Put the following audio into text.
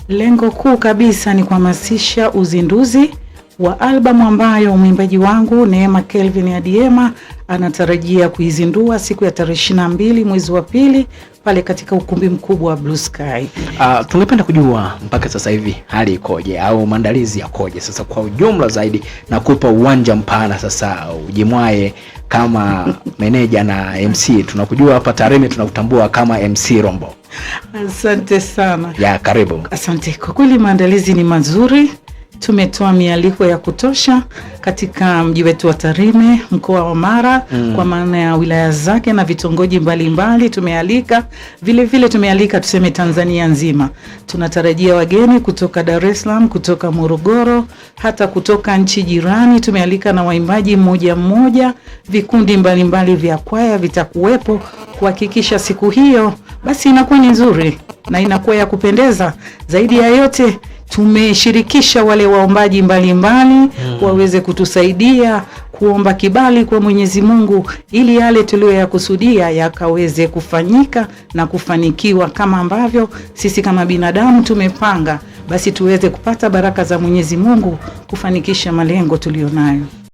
Lengo kuu kabisa ni kuhamasisha uzinduzi wa albamu ambayo mwimbaji wangu Neema Kelvin Adiema anatarajia kuizindua siku ya tarehe 22 mwezi wa pili pale katika ukumbi mkubwa wa Blue Sky. Tungependa kujua mpaka sasa hivi hali ikoje au maandalizi yakoje sasa kwa ujumla zaidi, na kupa uwanja mpana sasa ujimwae kama meneja na MC. Tunakujua hapa Tarime, tunakutambua kama MC Rombo. Asante sana. Ya, karibu. Asante. Kwa kweli maandalizi ni mazuri. Tumetoa mialiko ya kutosha katika mji wetu wa Tarime, mkoa wa Mara, kwa maana ya wilaya zake na vitongoji mbalimbali tumealika. Vile vile tumealika tuseme Tanzania nzima. Tunatarajia wageni kutoka Dar es Salaam, kutoka Morogoro, hata kutoka nchi jirani. Tumealika na waimbaji mmoja, vikundi mbalimbali vya kwaya vitakuwepo kuhakikisha siku hiyo basi inakuwa ni nzuri na inakuwa ya kupendeza. Zaidi ya yote tumeshirikisha wale waombaji mbalimbali waweze kutusaidia kuomba kibali kwa Mwenyezi Mungu ili yale tuliyoyakusudia yakaweze kufanyika na kufanikiwa kama ambavyo sisi kama binadamu tumepanga, basi tuweze kupata baraka za Mwenyezi Mungu kufanikisha malengo tulionayo.